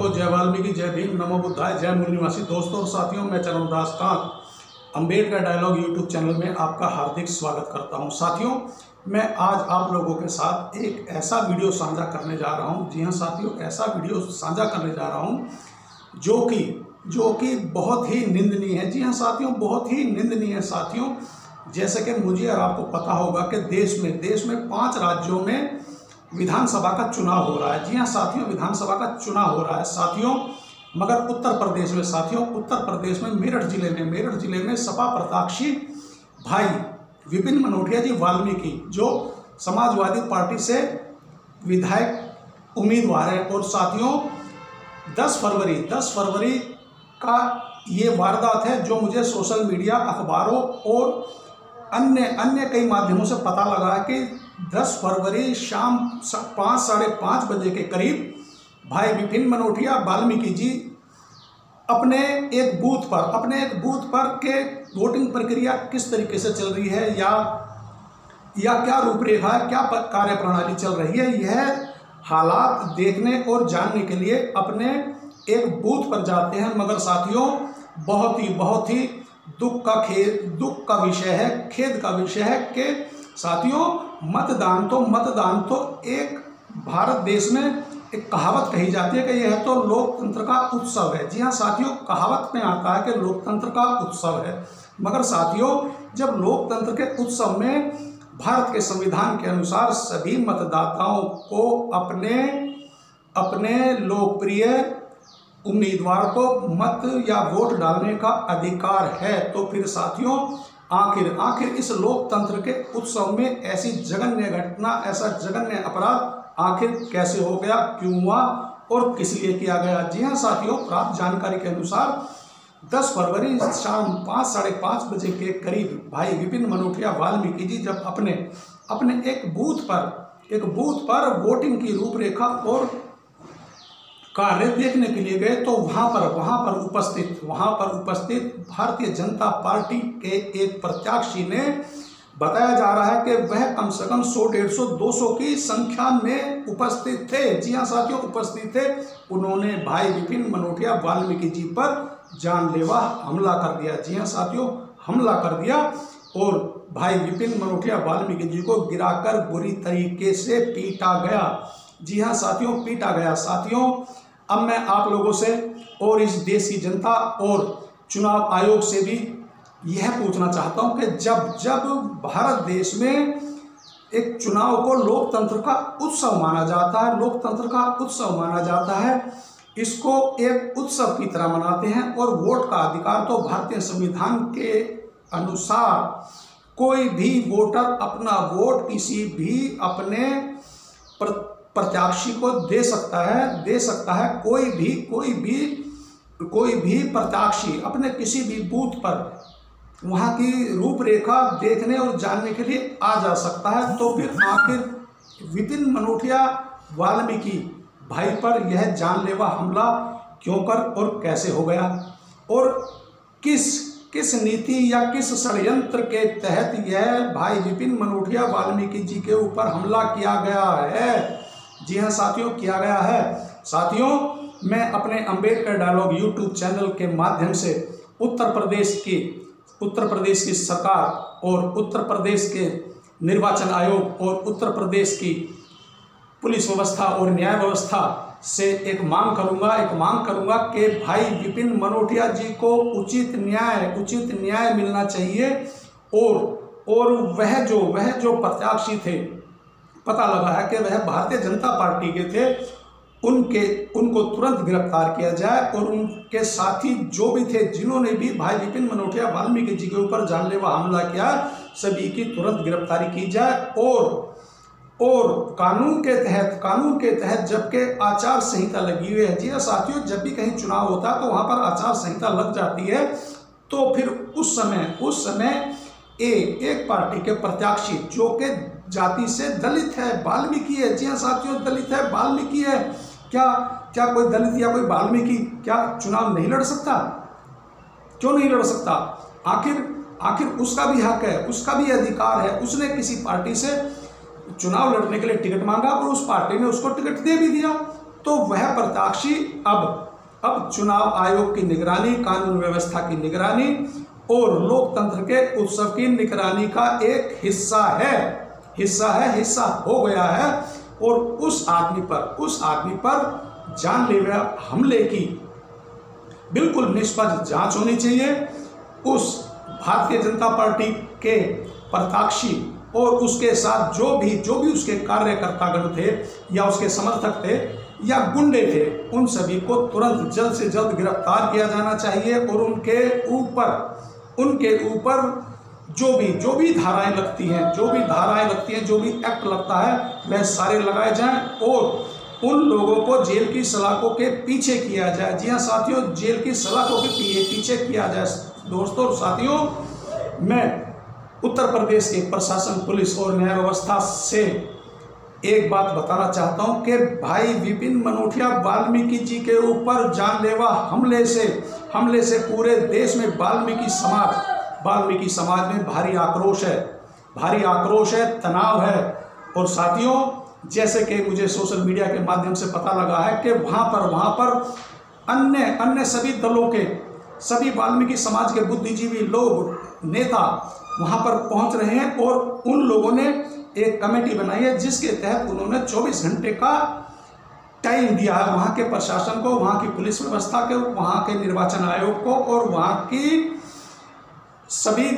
को जय वाल्मीकि, जय भीम, नमो बुद्धाय, जय मूल निवासी। दोस्तों और साथियों, मैं Charandas Kant Ambedkar dialogue YouTube channel में आपका हार्दिक स्वागत करता हूं। साथियों, मैं आज आप लोगों के साथ एक ऐसा वीडियो साझा करने जा रहा हूं। जी हां साथियों, ऐसा वीडियो साझा करने जा रहा हूं जो कि बहुत ही निंदनीय है। जी हां साथियों, बहुत ही निंदनीय है साथियों। जैसे कि मुझे और आपको पता होगा कि देश में 5 राज्यों में विधानसभा का चुनाव हो रहा है। जी हाँ साथियों, विधानसभा का चुनाव हो रहा है साथियों। मगर उत्तर प्रदेश में साथियों, उत्तर प्रदेश में मेरठ जिले में सपा प्रत्याशी भाई विपिन मनोटिया जी वाल्मीकि, जो समाजवादी पार्टी से विधायक उम्मीदवार है। और साथियों 10 फरवरी का ये वारदात है जो मुझे सोशल मीडिया, अखबारों और अन्य कई माध्यमों से पता लगा है कि 10 फरवरी शाम 5 साढ़े 5 बजे के करीब भाई विपिन मनोटिया वाल्मीकि जी अपने एक बूथ पर के वोटिंग प्रक्रिया किस तरीके से चल रही है या क्या रूपरेखा है, क्या कार्यप्रणाली चल रही है, यह हालात देखने और जानने के लिए अपने एक बूथ पर जाते हैं। मगर साथियों बहुत ही दुख का विषय है, खेद का विषय है कि साथियों मतदान तो एक भारत देश में एक कहावत कही जाती है कि यह तो लोकतंत्र का उत्सव है। जी हाँ साथियों, कहावत में आता है कि लोकतंत्र का उत्सव है। मगर साथियों, जब लोकतंत्र के उत्सव में भारत के संविधान के अनुसार सभी मतदाताओं को अपने लोकप्रिय उम्मीदवार को मत या वोट डालने का अधिकार है, तो फिर साथियों आखिर इस लोकतंत्र के उत्सव में ऐसी जघन्य घटना, ऐसा जघन्य अपराध आखिर कैसे हो गया, क्यों हुआ और किस लिए किया गया। जी हाँ साथियों, प्राप्त जानकारी के अनुसार 10 फरवरी शाम 5 साढ़े 5 बजे के करीब भाई विपिन मनोटिया वाल्मीकि जी जब अपने एक बूथ पर वोटिंग की रूपरेखा और कार्य देखने के लिए गए, तो वहां पर उपस्थित भारतीय जनता पार्टी के एक प्रत्याशी ने बताया जा रहा है कि वह कम से कम 100, 150, 200 की संख्या में उपस्थित थे। जी हाँ साथियों, उपस्थित थे। उन्होंने भाई विपिन मनोटिया वाल्मीकि जी पर जानलेवा हमला कर दिया। जी हाँ साथियों, हमला कर दिया और भाई विपिन मनोटिया वाल्मीकि जी को गिराकर बुरी तरीके से पीटा गया। जी हाँ साथियों, पीटा गया। साथियों, अब मैं आप लोगों से और इस देश की जनता और चुनाव आयोग से भी यह पूछना चाहता हूं कि जब भारत देश में एक चुनाव को लोकतंत्र का उत्सव माना जाता है, इसको एक उत्सव की तरह मनाते हैं और वोट का अधिकार तो भारतीय संविधान के अनुसार कोई भी वोटर अपना वोट किसी भी अपने प्रत्याशी को दे सकता है। कोई भी प्रत्याशी अपने किसी भी बूथ पर वहां की रूपरेखा देखने और जानने के लिए आ जा सकता है। तो फिर आखिर विपिन मनोटिया वाल्मीकि भाई पर यह जानलेवा हमला क्यों कर और कैसे हो गया, और किस नीति या किस षड्यंत्र के तहत यह भाई विपिन मनोटिया वाल्मीकि जी के ऊपर हमला किया गया है। जी हाँ साथियों, किया गया है। साथियों, मैं अपने अम्बेडकर डायलॉग यूट्यूब चैनल के माध्यम से उत्तर प्रदेश की सरकार और उत्तर प्रदेश के निर्वाचन आयोग और उत्तर प्रदेश की पुलिस व्यवस्था और न्याय व्यवस्था से एक मांग करूंगा कि भाई विपिन मनोटिया जी को उचित न्याय मिलना चाहिए। और वह जो प्रत्याशी थे, पता लगा है कि वह भारतीय जनता पार्टी के थे, उनको तुरंत गिरफ्तार किया जाए और उनके साथी जो भी थे, जिन्होंने भी भाई विपिन मनोटिया वाल्मीकि जी के ऊपर जानलेवा हमला किया, सभी की तुरंत गिरफ्तारी की जाए। और कानून के तहत जबकि आचार संहिता लगी हुई है। जी हाँ साथियों, जब भी कहीं चुनाव होता है तो वहां पर आचार संहिता लग जाती है, तो फिर उस समय एक पार्टी के प्रत्याशी जो कि जाति से दलित है, वाल्मीकि है। जी हाँ साथियों, दलित है, वाल्मीकि है। क्या कोई दलित या कोई वाल्मीकि क्या चुनाव नहीं लड़ सकता? क्यों नहीं लड़ सकता? आखिर उसका भी हक है, उसका भी अधिकार है। उसने किसी पार्टी से चुनाव लड़ने के लिए टिकट मांगा और उस पार्टी ने उसको टिकट दे भी दिया। तो वह प्रत्याशी अब चुनाव आयोग की निगरानी, कानून व्यवस्था की निगरानी और लोकतंत्र के उत्सव की निगरानी का एक हिस्सा हो गया है। और उस आदमी पर जानलेवा हमले की बिल्कुल निष्पक्ष जांच होनी चाहिए। उस भारतीय जनता पार्टी के प्रत्याशी और उसके साथ जो भी उसके कार्यकर्तागण थे या उसके समर्थक थे या गुंडे थे, उन सभी को तुरंत जल्द से जल्द गिरफ्तार किया जाना चाहिए और उनके ऊपर जो भी धाराएं लगती हैं, जो भी एक्ट लगता है, वह सारे लगाए जाएं और उन लोगों को जेल की सलाखों के पीछे किया जाए। जी हाँ साथियों, जेल की सलाखों के पीछे किया जाए। दोस्तों और साथियों, मैं उत्तर प्रदेश के प्रशासन, पुलिस और न्याय व्यवस्था से एक बात बताना चाहता हूं कि भाई विपिन मनोटिया वाल्मीकि जी के ऊपर जानलेवा हमले से पूरे देश में वाल्मीकि समाज में भारी आक्रोश है, तनाव है। और साथियों, जैसे कि मुझे सोशल मीडिया के माध्यम से पता लगा है कि वहाँ पर अन्य सभी दलों के, सभी वाल्मीकि समाज के बुद्धिजीवी लोग, नेता वहाँ पर पहुँच रहे हैं और उन लोगों ने एक कमेटी बनाई है जिसके तहत उन्होंने 24 घंटे का टाइम दिया है वहाँ के प्रशासन को, वहाँ की पुलिस व्यवस्था को, वहाँ के निर्वाचन आयोग को और वहाँ की सभी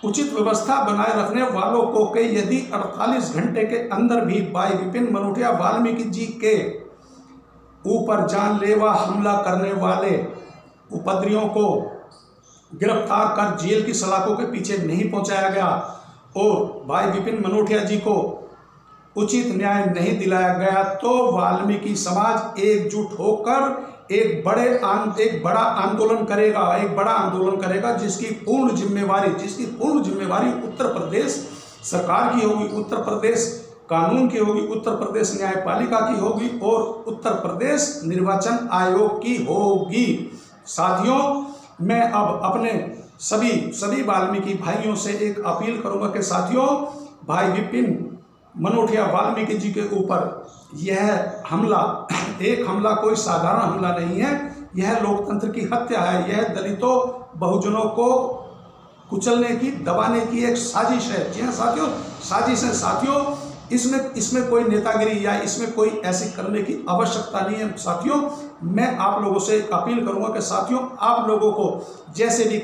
उचित व्यवस्था बनाए रखने वालों को कि यदि 48 घंटे के अंदर भी भाई विपिन मनोटिया वाल्मीकि जी के ऊपर जानलेवा हमला करने वाले उपद्रवियों को गिरफ्तार कर जेल की सलाखों के पीछे नहीं पहुंचाया गया और भाई विपिन मनोटिया जी को उचित न्याय नहीं दिलाया गया, तो वाल्मीकि समाज एकजुट होकर एक बड़ा आंदोलन करेगा जिसकी पूर्ण जिम्मेवारी उत्तर प्रदेश सरकार की होगी, उत्तर प्रदेश कानून की होगी, उत्तर प्रदेश न्यायपालिका की होगी और उत्तर प्रदेश निर्वाचन आयोग की होगी। साथियों, मैं अब अपने सभी वाल्मीकि भाइयों से एक अपील करूंगा कि साथियों, भाई विपिन मनोटिया वाल्मीकि जी के ऊपर यह हमला कोई साधारण हमला नहीं है, यह लोकतंत्र की हत्या है, यह दलितों बहुजनों को कुचलने की, दबाने की एक साजिश है। जी हाँ साथियों, साजिश है साथियों, इसमें कोई नेतागिरी या इसमें कोई ऐसे करने की आवश्यकता नहीं है। साथियों, मैं आप लोगों से एक अपील करूंगा कि साथियों, आप लोगों को जैसे भी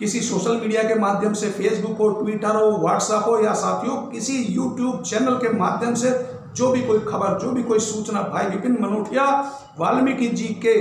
किसी सोशल मीडिया के माध्यम से, फेसबुक हो, ट्विटर हो, व्हाट्सएप हो या साथियों किसी यूट्यूब चैनल के माध्यम से जो भी कोई खबर, जो भी कोई सूचना भाई विपिन मनोटिया वाल्मीकि जी के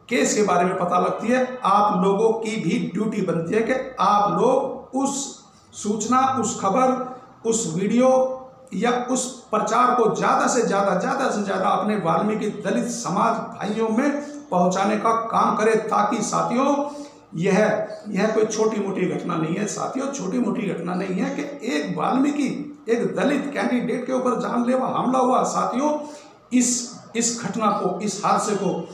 केस के बारे में पता लगती है, आप लोगों की भी ड्यूटी बनती है कि आप लोग उस सूचना, उस खबर, उस वीडियो या उस प्रचार को ज़्यादा से ज़्यादा अपने वाल्मीकि दलित समाज भाइयों में पहुंचाने का काम करें, ताकि साथियों यह कोई छोटी मोटी घटना नहीं है। साथियों, छोटी मोटी घटना नहीं है कि एक वाल्मीकि, एक दलित कैंडिडेट के ऊपर जानलेवा हमला हुआ। साथियों, इस घटना को, इस हादसे को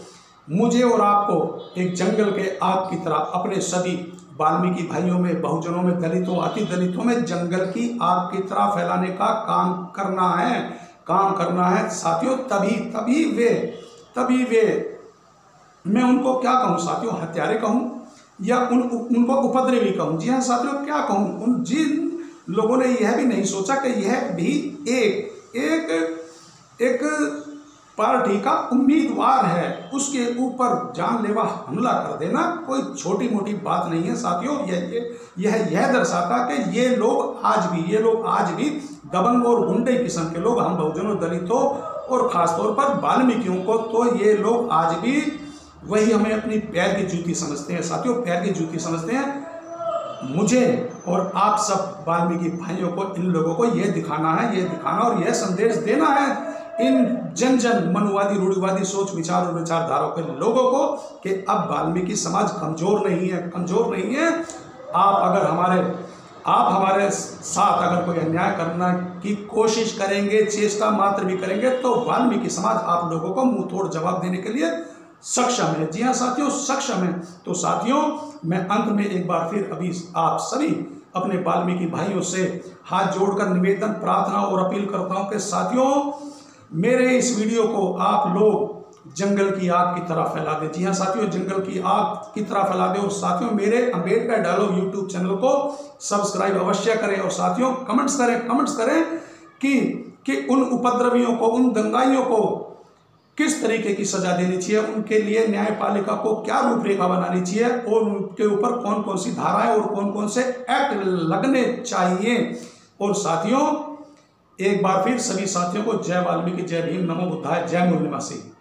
मुझे और आपको एक जंगल के आग की तरह अपने सभी वाल्मीकि भाइयों में, बहुजनों में, दलितों, अति दलितों में जंगल की आग की तरह फैलाने का काम करना है साथियों। तभी वे मैं उनको क्या कहूँ साथियों, हत्यारे कहूँ या उनको उपद्रवी कहूँ। जी हाँ साथियों, क्या कहूँ, जिन लोगों ने यह भी नहीं सोचा कि यह भी एक पार्टी का उम्मीदवार है, उसके ऊपर जानलेवा हमला कर देना कोई छोटी मोटी बात नहीं है। साथियों, यह दर्शाता कि ये लोग आज भी दबंग और गुंडे किस्म के लोग, हम बहुजनों, दलितों और खासतौर पर वाल्मीकियों को, तो ये लोग आज भी वही हमें अपनी पैर की जूती समझते हैं। साथियों, पैर की जूती समझते हैं। मुझे और आप सब वाल्मीकि भाइयों को, इन लोगों को ये दिखाना और यह संदेश देना है इन जन मनुवादी, रूढ़िवादी सोच, विचार और विचारधाराओं के लोगों को कि अब वाल्मीकि समाज कमजोर नहीं है। आप हमारे साथ अगर कोई अन्याय करने की कोशिश करेंगे, चेष्टा मात्र भी करेंगे, तो वाल्मीकि समाज आप लोगों को मुंह तोड़ जवाब देने के लिए सक्षम है। जी हाँ साथियों, सक्षम है। तो साथियों, मैं अंत में एक बार फिर अभी आप सभी अपने वाल्मीकि भाइयों से हाथ जोड़कर निवेदन, प्रार्थना और अपील करता हूं कि साथियों, मेरे इस वीडियो को आप लोग जंगल की आग की तरह फैला दें। जी हाँ साथियों, जंगल की आग की तरह फैला दें। और साथियों मेरे अंबेडकर डायलॉग यूट्यूब चैनल को सब्सक्राइब अवश्य करें। और साथियों कमेंट्स करें कि उन उपद्रवियों को, उन दंगाइयों को किस तरीके की सजा देनी चाहिए, उनके लिए न्यायपालिका को क्या रूपरेखा बनानी चाहिए और उनके ऊपर कौन कौन सी धाराएं और कौन कौन से एक्ट लगने चाहिए। और साथियों एक बार फिर सभी साथियों को जय वाल्मीकि, जय भीम, नमो बुद्धाय, जय मूल निवासी।